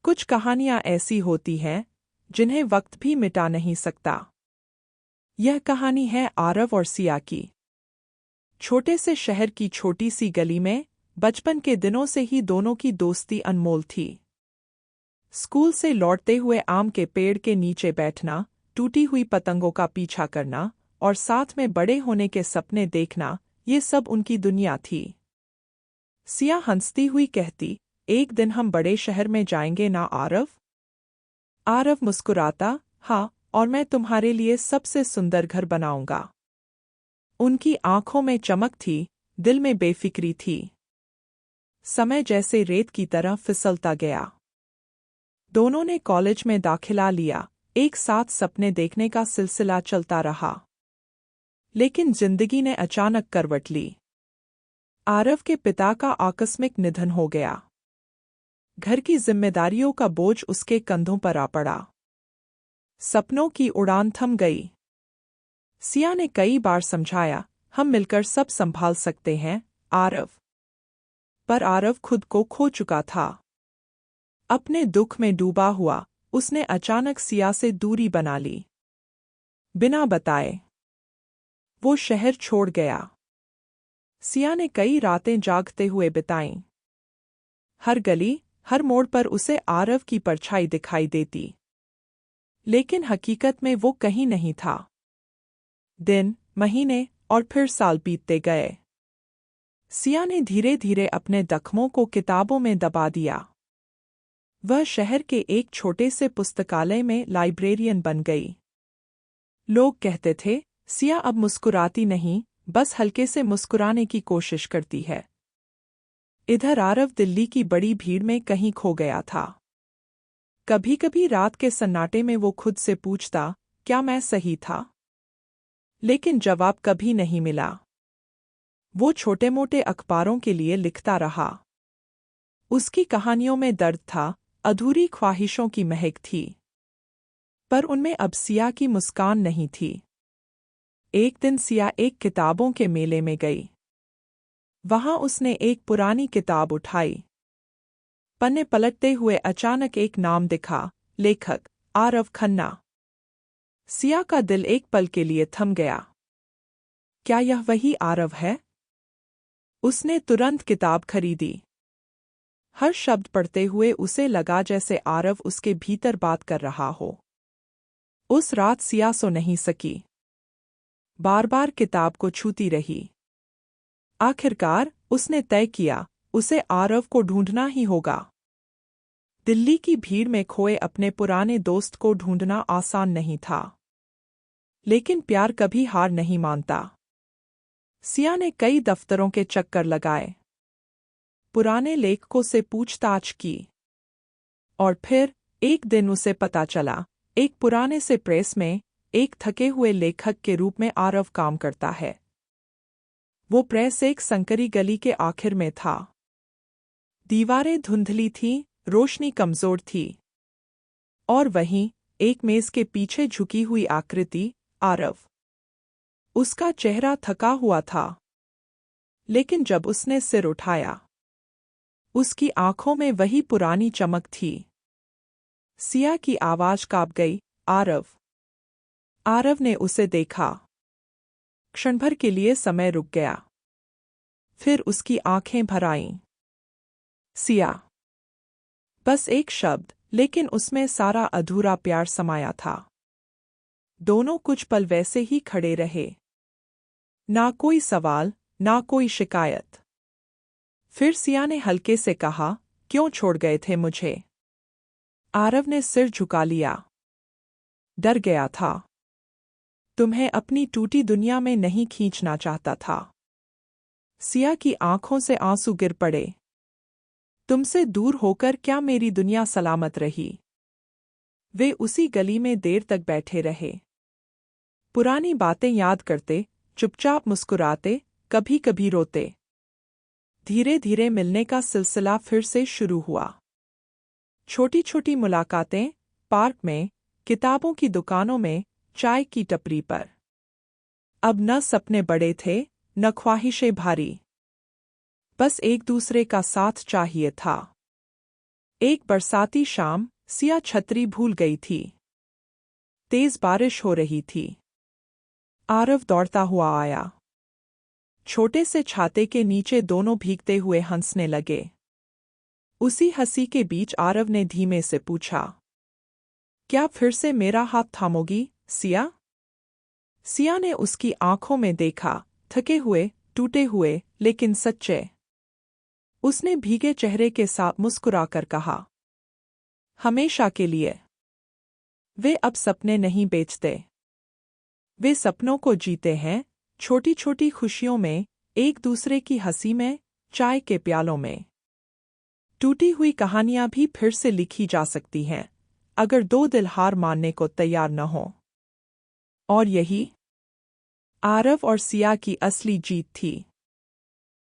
कुछ कहानियां ऐसी होती हैं जिन्हें वक्त भी मिटा नहीं सकता। यह कहानी है आरव और सिया की। छोटे से शहर की छोटी सी गली में बचपन के दिनों से ही दोनों की दोस्ती अनमोल थी। स्कूल से लौटते हुए आम के पेड़ के नीचे बैठना, टूटी हुई पतंगों का पीछा करना और साथ में बड़े होने के सपने देखना, ये सब उनकी दुनिया थी। सिया हंसती हुई कहती, एक दिन हम बड़े शहर में जाएंगे ना आरव? आरव मुस्कुराता, हाँ, और मैं तुम्हारे लिए सबसे सुंदर घर बनाऊंगा। उनकी आंखों में चमक थी, दिल में बेफिक्री थी। समय जैसे रेत की तरह फिसलता गया। दोनों ने कॉलेज में दाखिला लिया, एक साथ सपने देखने का सिलसिला चलता रहा। लेकिन जिंदगी ने अचानक करवट ली। आरव के पिता का आकस्मिक निधन हो गया। घर की जिम्मेदारियों का बोझ उसके कंधों पर आ पड़ा। सपनों की उड़ान थम गई। सिया ने कई बार समझाया, हम मिलकर सब संभाल सकते हैं, आरव। पर आरव खुद को खो चुका था। अपने दुख में डूबा हुआ, उसने अचानक सिया से दूरी बना ली। बिना बताए वो शहर छोड़ गया। सिया ने कई रातें जागते हुए बिताईं। हर गली, हर मोड़ पर उसे आरव की परछाई दिखाई देती। लेकिन हकीकत में वो कहीं नहीं था। दिन, महीने और फिर साल बीतते गए। सिया ने धीरे धीरे अपने जख्मों को किताबों में दबा दिया। वह शहर के एक छोटे से पुस्तकालय में लाइब्रेरियन बन गई। लोग कहते थे, सिया अब मुस्कुराती नहीं, बस हल्के से मुस्कुराने की कोशिश करती है। इधर आरव दिल्ली की बड़ी भीड़ में कहीं खो गया था। कभी कभी रात के सन्नाटे में वो खुद से पूछता, क्या मैं सही था? लेकिन जवाब कभी नहीं मिला। वो छोटे मोटे अखबारों के लिए लिखता रहा। उसकी कहानियों में दर्द था, अधूरी ख्वाहिशों की महक थी। पर उनमें अब सिया की मुस्कान नहीं थी। एक दिन सिया एक किताबों के मेले में गई। वहां उसने एक पुरानी किताब उठाई। पन्ने पलटते हुए अचानक एक नाम दिखा, लेखक आरव खन्ना। सिया का दिल एक पल के लिए थम गया। क्या यह वही आरव है? उसने तुरंत किताब खरीदी। हर शब्द पढ़ते हुए उसे लगा जैसे आरव उसके भीतर बात कर रहा हो। उस रात सिया सो नहीं सकी। बार बार किताब को छूती रही। आखिरकार उसने तय किया, उसे आरव को ढूंढना ही होगा। दिल्ली की भीड़ में खोए अपने पुराने दोस्त को ढूंढना आसान नहीं था। लेकिन प्यार कभी हार नहीं मानता। सिया ने कई दफ्तरों के चक्कर लगाए। पुराने लेखकों से पूछताछ की। और फिर एक दिन उसे पता चला, एक पुराने से प्रेस में एक थके हुए लेखक के रूप में आरव काम करता है। वो प्रेस एक संकरी गली के आखिर में था। दीवारें धुंधली थीं, रोशनी कमजोर थी। और वहीं एक मेज के पीछे झुकी हुई आकृति, आरव। उसका चेहरा थका हुआ था। लेकिन जब उसने सिर उठाया, उसकी आंखों में वही पुरानी चमक थी। सिया की आवाज कांप गई, आरव। आरव ने उसे देखा। क्षण भर के लिए समय रुक गया। फिर उसकी आंखें भर आईं। सिया। बस एक शब्द, लेकिन उसमें सारा अधूरा प्यार समाया था। दोनों कुछ पल वैसे ही खड़े रहे। ना कोई सवाल, ना कोई शिकायत। फिर सिया ने हल्के से कहा, क्यों छोड़ गए थे मुझे? आरव ने सिर झुका लिया। डर गया था। तुम्हें अपनी टूटी दुनिया में नहीं खींचना चाहता था। सिया की आंखों से आंसू गिर पड़े। तुमसे दूर होकर क्या मेरी दुनिया सलामत रही? वे उसी गली में देर तक बैठे रहे। पुरानी बातें याद करते, चुपचाप मुस्कुराते, कभी कभी रोते। धीरे धीरे मिलने का सिलसिला फिर से शुरू हुआ। छोटी छोटी मुलाकातें, पार्क में, किताबों की दुकानों में, चाय की टपरी पर। अब न सपने बड़े थे, न ख्वाहिशें भारी। बस एक दूसरे का साथ चाहिए था। एक बरसाती शाम सिया छतरी भूल गई थी। तेज बारिश हो रही थी। आरव दौड़ता हुआ आया। छोटे से छाते के नीचे दोनों भीगते हुए हंसने लगे। उसी हंसी के बीच आरव ने धीमे से पूछा, क्या फिर से मेरा हाथ थामोगी, सिया? सिया ने उसकी आंखों में देखा, थके हुए, टूटे हुए, लेकिन सच्चे। उसने भीगे चेहरे के साथ मुस्कुराकर कहा, हमेशा के लिए। वे अब सपने नहीं बेचते। वे सपनों को जीते हैं, छोटी छोटी खुशियों में, एक दूसरे की हंसी में, चाय के प्यालों में। टूटी हुई कहानियां भी फिर से लिखी जा सकती हैं, अगर दो दिल हार मानने को तैयार न हो। और यही आरव और सिया की असली जीत थी।